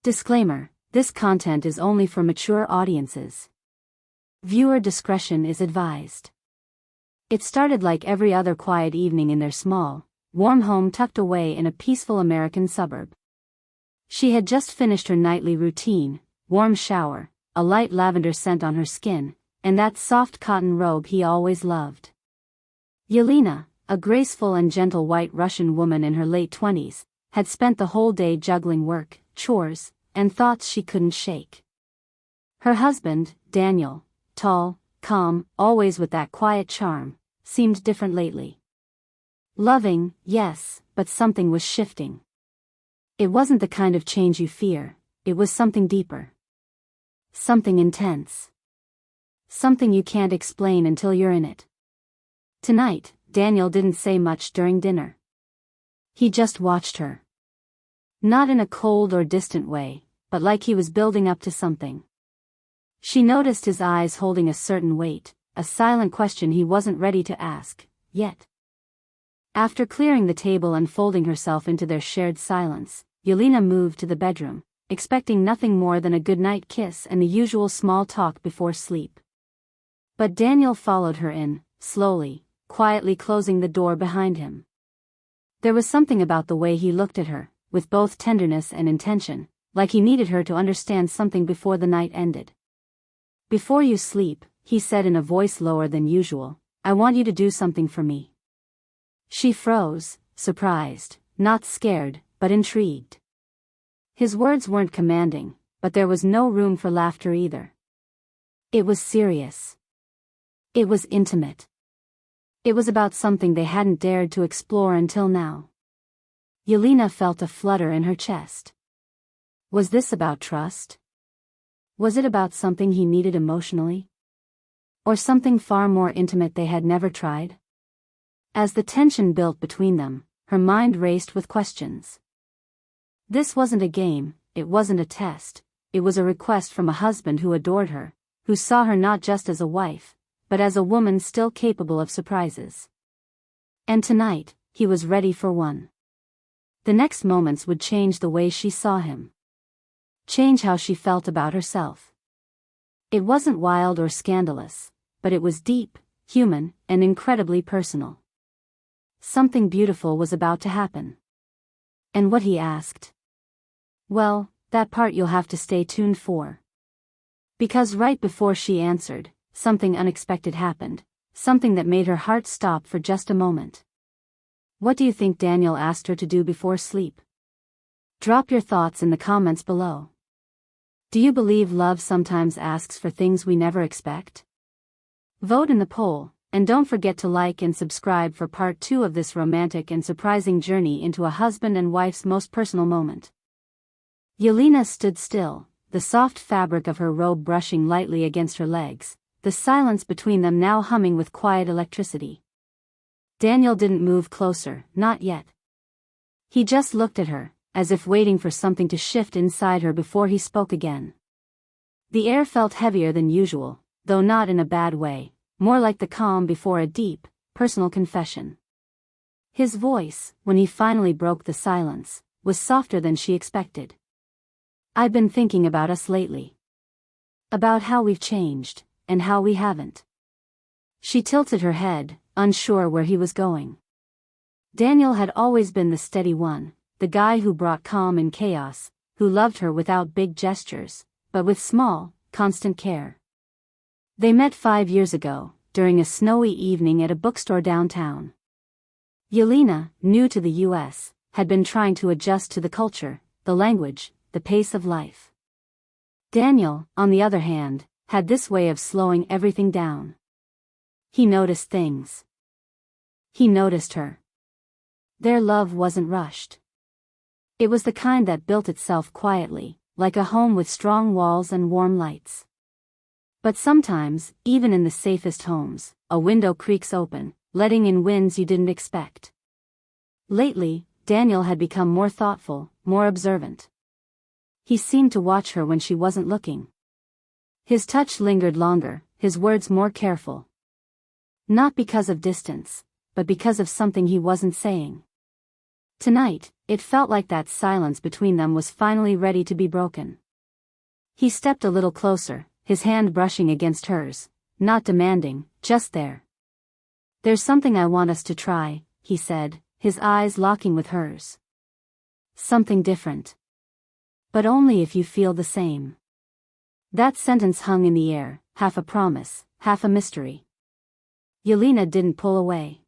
Disclaimer: this content is only for mature audiences. Viewer discretion is advised. It started like every other quiet evening in their small, warm home tucked away in a peaceful American suburb. She had just finished her nightly routine, warm shower, a light lavender scent on her skin, and that soft cotton robe he always loved. Yelena, a graceful and gentle white Russian woman in her late 20s, had spent the whole day juggling work, chores, and thoughts she couldn't shake. Her husband, Daniel, tall, calm, always with that quiet charm, seemed different lately. Loving, yes, but something was shifting. It wasn't the kind of change you fear, it was something deeper. Something intense. Something you can't explain until you're in it. Tonight, Daniel didn't say much during dinner. He just watched her. Not in a cold or distant way, but like he was building up to something. She noticed his eyes holding a certain weight, a silent question he wasn't ready to ask, yet. After clearing the table and folding herself into their shared silence, Yelena moved to the bedroom, expecting nothing more than a goodnight kiss and the usual small talk before sleep. But Daniel followed her in, slowly, quietly closing the door behind him. There was something about the way he looked at her, with both tenderness and intention, like he needed her to understand something before the night ended. "Before you sleep," he said in a voice lower than usual, "I want you to do something for me." She froze, surprised, not scared, but intrigued. His words weren't commanding, but there was no room for laughter either. It was serious. It was intimate. It was about something they hadn't dared to explore until now. Yelena felt a flutter in her chest. Was this about trust? Was it about something he needed emotionally? Or something far more intimate they had never tried? As the tension built between them, her mind raced with questions. This wasn't a game, it wasn't a test, it was a request from a husband who adored her, who saw her not just as a wife, but as a woman still capable of surprises. And tonight, he was ready for one. The next moments would change the way she saw him. Change how she felt about herself. It wasn't wild or scandalous, but it was deep, human, and incredibly personal. Something beautiful was about to happen. And what he asked? Well, that part you'll have to stay tuned for. Because right before she answered, something unexpected happened, something that made her heart stop for just a moment. What do you think Daniel asked her to do before sleep? Drop your thoughts in the comments below. Do you believe love sometimes asks for things we never expect? Vote in the poll, and don't forget to like and subscribe for part 2 of this romantic and surprising journey into a husband and wife's most personal moment. Yelena stood still, the soft fabric of her robe brushing lightly against her legs, the silence between them now humming with quiet electricity. Daniel didn't move closer, not yet. He just looked at her, as if waiting for something to shift inside her before he spoke again. The air felt heavier than usual, though not in a bad way, more like the calm before a deep, personal confession. His voice, when he finally broke the silence, was softer than she expected. "I've been thinking about us lately. About how we've changed, and how we haven't." She tilted her head, unsure where he was going. Daniel had always been the steady one, the guy who brought calm in chaos, who loved her without big gestures, but with small, constant care. They met 5 years ago, during a snowy evening at a bookstore downtown. Yelena, new to the US, had been trying to adjust to the culture, the language, the pace of life. Daniel, on the other hand, had this way of slowing everything down. He noticed things. He noticed her. Their love wasn't rushed. It was the kind that built itself quietly, like a home with strong walls and warm lights. But sometimes, even in the safest homes, a window creaks open, letting in winds you didn't expect. Lately, Daniel had become more thoughtful, more observant. He seemed to watch her when she wasn't looking. His touch lingered longer, his words more careful. Not because of distance, but because of something he wasn't saying. Tonight, It felt like that silence between them was finally ready to be broken. He stepped a little closer, his hand brushing against hers, not demanding, just there. "There's something I want us to try," he said, his eyes locking with hers. "Something different. But only if you feel the same." That sentence hung in the air, half a promise, half a mystery. Yelena didn't pull away.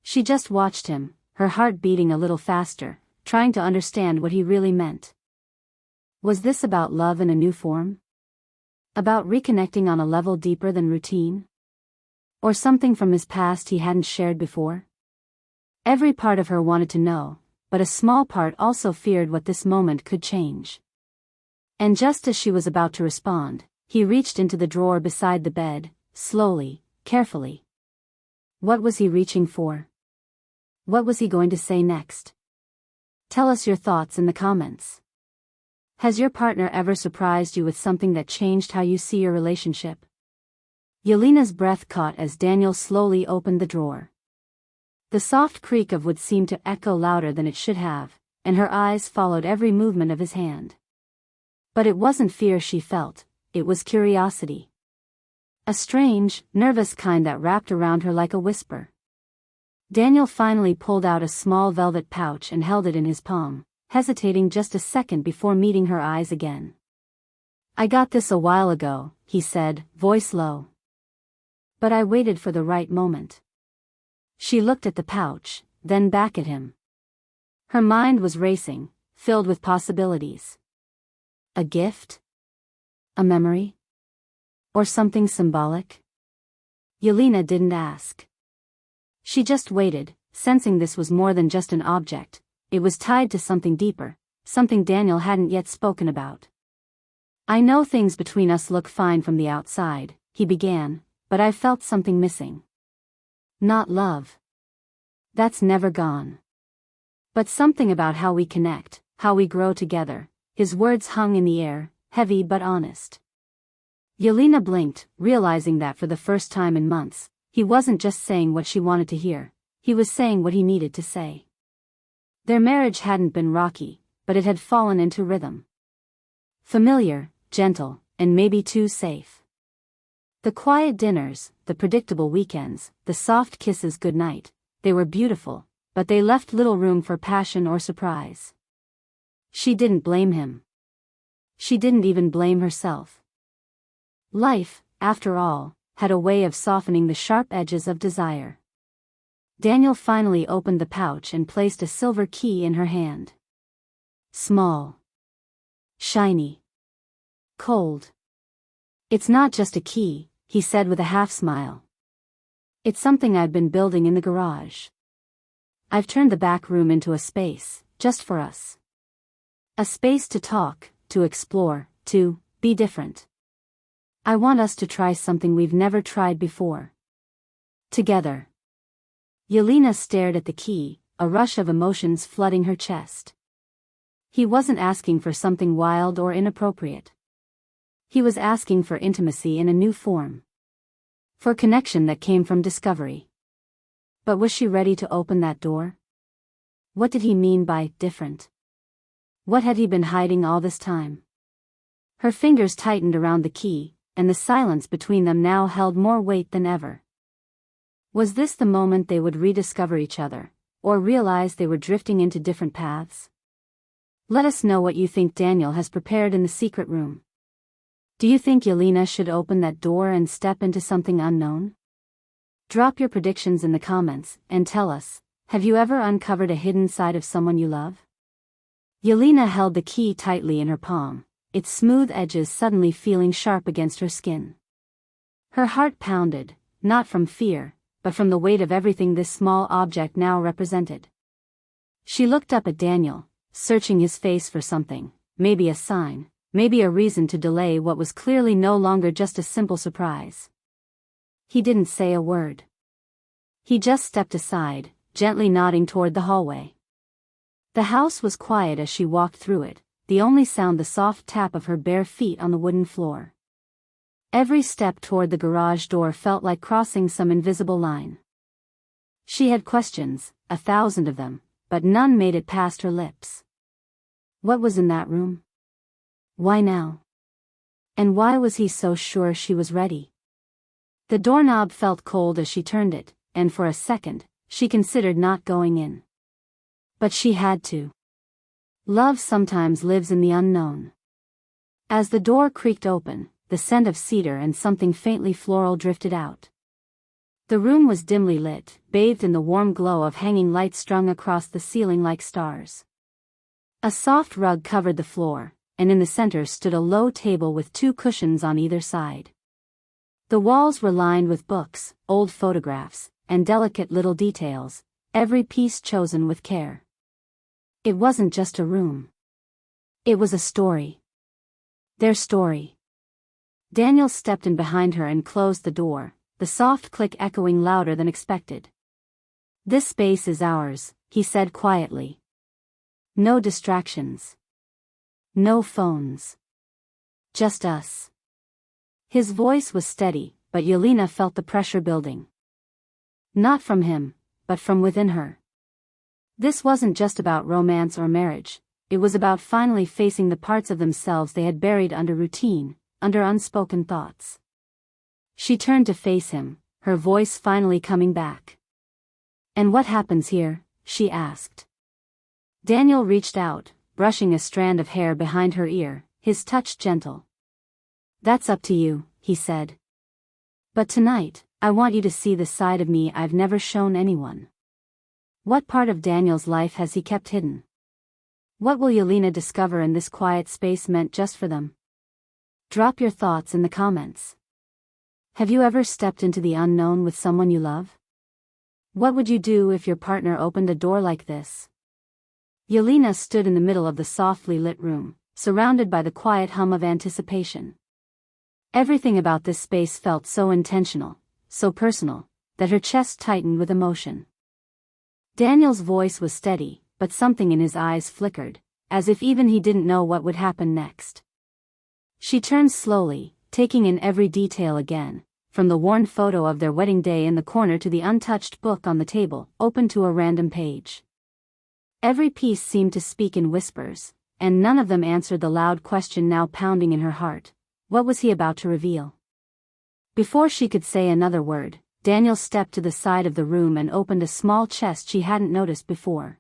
She just watched him, her heart beating a little faster, trying to understand what he really meant. Was this about love in a new form? About reconnecting on a level deeper than routine? Or something from his past he hadn't shared before? Every part of her wanted to know, but a small part also feared what this moment could change. And just as she was about to respond, he reached into the drawer beside the bed, slowly, carefully. What was he reaching for? What was he going to say next? Tell us your thoughts in the comments. Has your partner ever surprised you with something that changed how you see your relationship? Yelena's breath caught as Daniel slowly opened the drawer. The soft creak of wood seemed to echo louder than it should have, and her eyes followed every movement of his hand. But it wasn't fear she felt, it was curiosity. A strange, nervous kind that wrapped around her like a whisper. Daniel finally pulled out a small velvet pouch and held it in his palm, hesitating just a second before meeting her eyes again. "I got this a while ago," he said, voice low. "But I waited for the right moment." She looked at the pouch, then back at him. Her mind was racing, filled with possibilities. A gift? A memory? Or something symbolic? Yelena didn't ask. She just waited, sensing this was more than just an object. It was tied to something deeper, something Daniel hadn't yet spoken about. "I know things between us look fine from the outside," he began, "but I felt something missing. Not love. That's never gone. But something about how we connect, how we grow together." His words hung in the air, heavy but honest. Yelena blinked, realizing that for the first time in months, he wasn't just saying what she wanted to hear, he was saying what he needed to say. Their marriage hadn't been rocky, but it had fallen into rhythm. Familiar, gentle, and maybe too safe. The quiet dinners, the predictable weekends, the soft kisses goodnight, they were beautiful, but they left little room for passion or surprise. She didn't blame him. She didn't even blame herself. Life, after all, had a way of softening the sharp edges of desire. Daniel finally opened the pouch and placed a silver key in her hand. Small. Shiny. Cold. "It's not just a key," he said with a half-smile. "It's something I've been building in the garage. I've turned the back room into a space, just for us. A space to talk, to explore, to be different. I want us to try something we've never tried before. Together." Yelena stared at the key, a rush of emotions flooding her chest. He wasn't asking for something wild or inappropriate. He was asking for intimacy in a new form. For connection that came from discovery. But was she ready to open that door? What did he mean by different? What had he been hiding all this time? Her fingers tightened around the key, and the silence between them now held more weight than ever. Was this the moment they would rediscover each other, or realize they were drifting into different paths? Let us know what you think Daniel has prepared in the secret room. Do you think Yelena should open that door and step into something unknown? Drop your predictions in the comments, and tell us, have you ever uncovered a hidden side of someone you love? Yelena held the key tightly in her palm, its smooth edges suddenly feeling sharp against her skin. Her heart pounded, not from fear, but from the weight of everything this small object now represented. She looked up at Daniel, searching his face for something, maybe a sign, maybe a reason to delay what was clearly no longer just a simple surprise. He didn't say a word. He just stepped aside, gently nodding toward the hallway. The house was quiet as she walked through it, the only sound the soft tap of her bare feet on the wooden floor. Every step toward the garage door felt like crossing some invisible line. She had questions, 1,000 of them, but none made it past her lips. What was in that room? Why now? And why was he so sure she was ready? The doorknob felt cold as she turned it, and for a second, she considered not going in. But she had to. Love sometimes lives in the unknown. As the door creaked open, the scent of cedar and something faintly floral drifted out. The room was dimly lit, bathed in the warm glow of hanging lights strung across the ceiling like stars. A soft rug covered the floor, and in the center stood a low table with 2 cushions on either side. The walls were lined with books, old photographs, and delicate little details, every piece chosen with care. It wasn't just a room. It was a story. Their story. Daniel stepped in behind her and closed the door, the soft click echoing louder than expected. "This space is ours," he said quietly. "No distractions. No phones. Just us." His voice was steady, but Yelena felt the pressure building. Not from him, but from within her. This wasn't just about romance or marriage, it was about finally facing the parts of themselves they had buried under routine, under unspoken thoughts. She turned to face him, her voice finally coming back. "And what happens here?" she asked. Daniel reached out, brushing a strand of hair behind her ear, his touch gentle. "That's up to you," he said. "But tonight, I want you to see the side of me I've never shown anyone." What part of Daniel's life has he kept hidden? What will Yelena discover in this quiet space meant just for them? Drop your thoughts in the comments. Have you ever stepped into the unknown with someone you love? What would you do if your partner opened a door like this? Yelena stood in the middle of the softly lit room, surrounded by the quiet hum of anticipation. Everything about this space felt so intentional, so personal, that her chest tightened with emotion. Daniel's voice was steady, but something in his eyes flickered, as if even he didn't know what would happen next. She turned slowly, taking in every detail again, from the worn photo of their wedding day in the corner to the untouched book on the table, open to a random page. Every piece seemed to speak in whispers, and none of them answered the loud question now pounding in her heart. What was he about to reveal? Before she could say another word, Daniel stepped to the side of the room and opened a small chest she hadn't noticed before.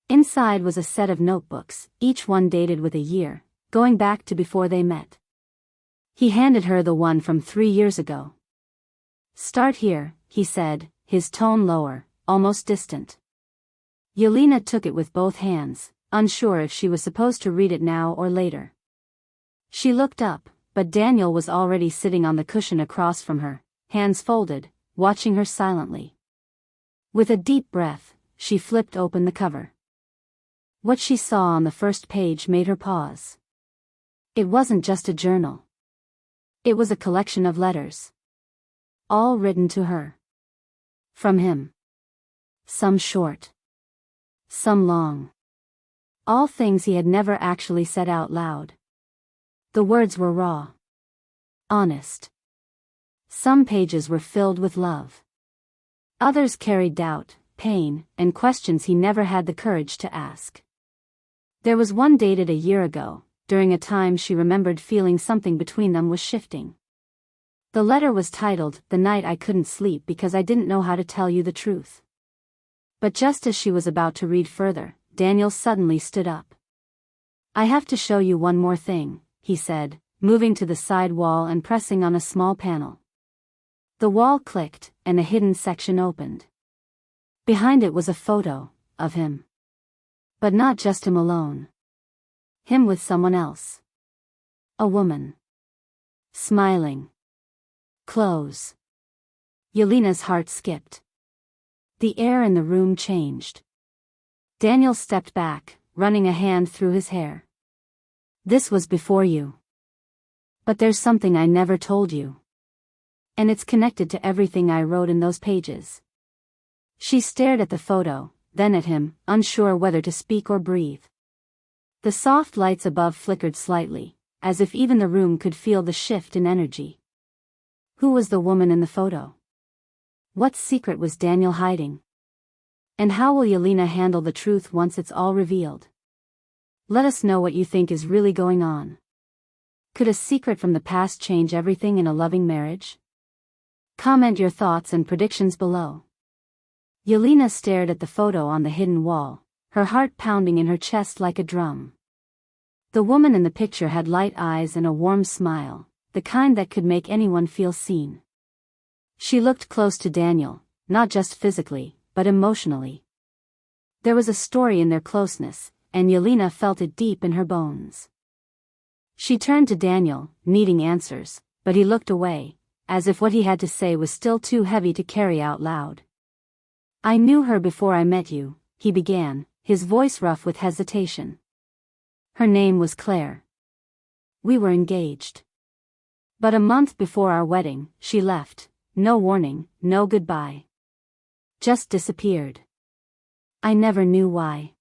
Inside was a set of notebooks, each one dated with a year, going back to before they met. He handed her the one from 3 years ago. "Start here," he said, his tone lower, almost distant. Yelena took it with both hands, unsure if she was supposed to read it now or later. She looked up, but Daniel was already sitting on the cushion across from her, hands folded, watching her silently. With a deep breath, she flipped open the cover. What she saw on the first page made her pause. It wasn't just a journal. It was a collection of letters. All written to her. From him. Some short. Some long. All things he had never actually said out loud. The words were raw. Honest. Some pages were filled with love. Others carried doubt, pain, and questions he never had the courage to ask. There was one dated a year ago, during a time she remembered feeling something between them was shifting. The letter was titled, "The Night I Couldn't Sleep Because I Didn't Know How to Tell You the Truth." But just as she was about to read further, Daniel suddenly stood up. "I have to show you one more thing," he said, moving to the side wall and pressing on a small panel. The wall clicked, and a hidden section opened. Behind it was a photo of him. But not just him alone. Him with someone else. A woman. Smiling. Close. Yelena's heart skipped. The air in the room changed. Daniel stepped back, running a hand through his hair. "This was before you. But there's something I never told you. And it's connected to everything I wrote in those pages." She stared at the photo, then at him, unsure whether to speak or breathe. The soft lights above flickered slightly, as if even the room could feel the shift in energy. Who was the woman in the photo? What secret was Daniel hiding? And how will Yelena handle the truth once it's all revealed? Let us know what you think is really going on. Could a secret from the past change everything in a loving marriage? Comment your thoughts and predictions below. Yelena stared at the photo on the hidden wall, her heart pounding in her chest like a drum. The woman in the picture had light eyes and a warm smile, the kind that could make anyone feel seen. She looked close to Daniel, not just physically, but emotionally. There was a story in their closeness, and Yelena felt it deep in her bones. She turned to Daniel, needing answers, but he looked away, as if what he had to say was still too heavy to carry out loud. I knew her before I met you, he began, his voice rough with hesitation. Her name was Claire. We were engaged. But a month before our wedding, she left, no warning, no goodbye. Just disappeared. I never knew why.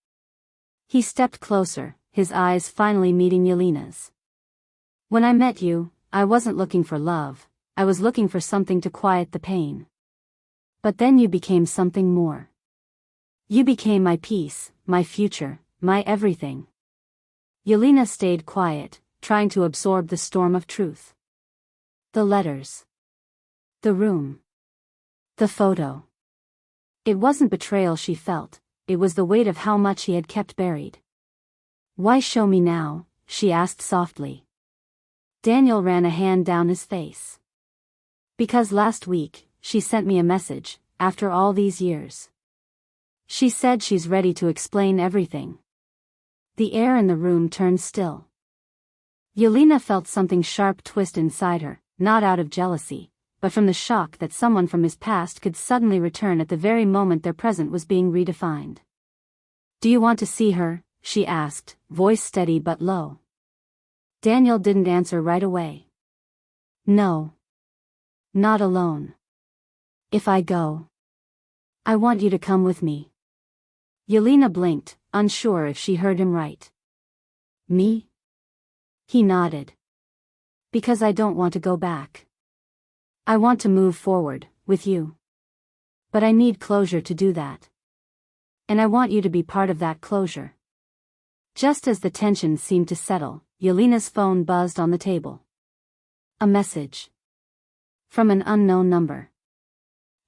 He stepped closer, his eyes finally meeting Yelena's. When I met you, I wasn't looking for love, I was looking for something to quiet the pain. But then you became something more. You became my peace, my future, my everything. Yelena stayed quiet, trying to absorb the storm of truth. The letters. The room. The photo. It wasn't betrayal she felt, it was the weight of how much he had kept buried. Why show me now? She asked softly. Daniel ran a hand down his face. Because last week, she sent me a message, after all these years. She said she's ready to explain everything. The air in the room turned still. Yelena felt something sharp twist inside her, not out of jealousy, but from the shock that someone from his past could suddenly return at the very moment their present was being redefined. Do you want to see her? She asked, voice steady but low. Daniel didn't answer right away. No. Not alone. If I go, I want you to come with me. Yelena blinked, unsure if she heard him right. Me? He nodded. Because I don't want to go back. I want to move forward, with you. But I need closure to do that. And I want you to be part of that closure. Just as the tension seemed to settle, Yelena's phone buzzed on the table. A message. From an unknown number.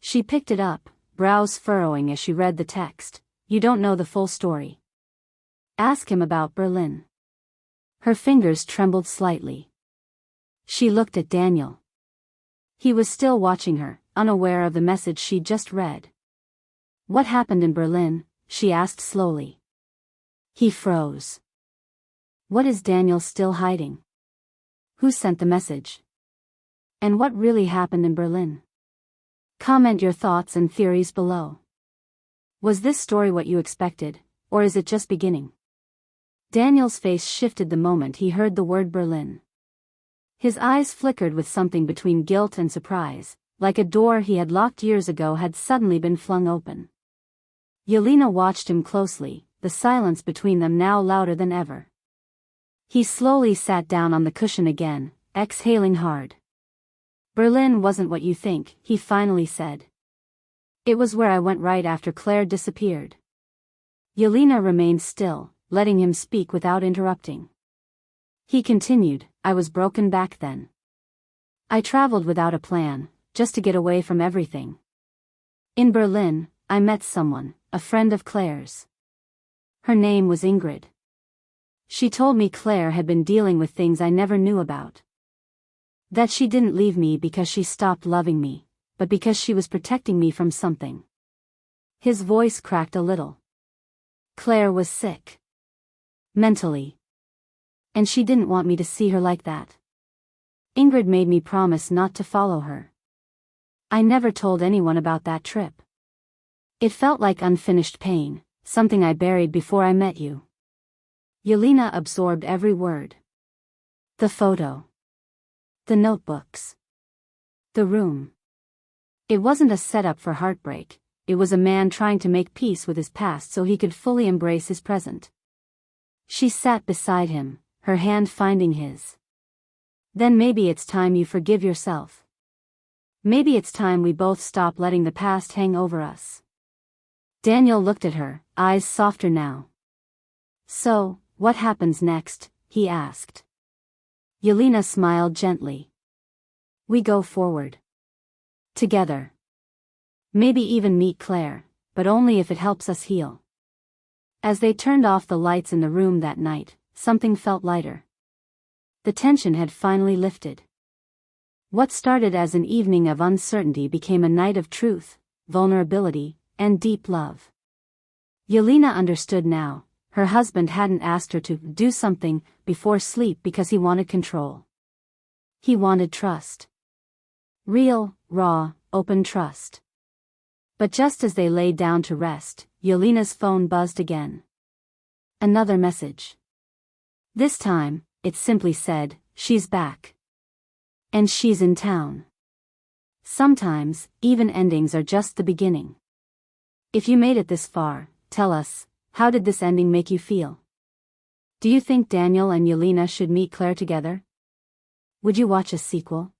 She picked it up, brows furrowing as she read the text. You don't know the full story. Ask him about Berlin. Her fingers trembled slightly. She looked at Daniel. He was still watching her, unaware of the message she'd just read. What happened in Berlin? She asked slowly. He froze. What is Daniel still hiding? Who sent the message? And what really happened in Berlin? Comment your thoughts and theories below. Was this story what you expected, or is it just beginning? Daniel's face shifted the moment he heard the word Berlin. His eyes flickered with something between guilt and surprise, like a door he had locked years ago had suddenly been flung open. Yelena watched him closely, the silence between them now louder than ever. He slowly sat down on the cushion again, exhaling hard. Berlin wasn't what you think, he finally said. It was where I went right after Claire disappeared. Yelena remained still, letting him speak without interrupting. He continued, I was broken back then. I traveled without a plan, just to get away from everything. In Berlin, I met someone, a friend of Claire's. Her name was Ingrid. She told me Claire had been dealing with things I never knew about. That she didn't leave me because she stopped loving me, but because she was protecting me from something. His voice cracked a little. Claire was sick. Mentally. And she didn't want me to see her like that. Ingrid made me promise not to follow her. I never told anyone about that trip. It felt like unfinished pain, something I buried before I met you. Yelena absorbed every word. The photo. The notebooks. The room. It wasn't a setup for heartbreak, it was a man trying to make peace with his past so he could fully embrace his present. She sat beside him, her hand finding his. Then maybe it's time you forgive yourself. Maybe it's time we both stop letting the past hang over us. Daniel looked at her, eyes softer now. So, what happens next? He asked. Yelena smiled gently. We go forward. Together. Maybe even meet Claire, but only if it helps us heal. As they turned off the lights in the room that night, something felt lighter. The tension had finally lifted. What started as an evening of uncertainty became a night of truth, vulnerability, and deep love. Yelena understood now. Her husband hadn't asked her to do something before sleep because he wanted control. He wanted trust. Real, raw, open trust. But just as they lay down to rest, Yelena's phone buzzed again. Another message. This time, it simply said, "She's back. And she's in town." Sometimes, even endings are just the beginning. If you made it this far, tell us, how did this ending make you feel? Do you think Daniel and Yelena should meet Claire together? Would you watch a sequel?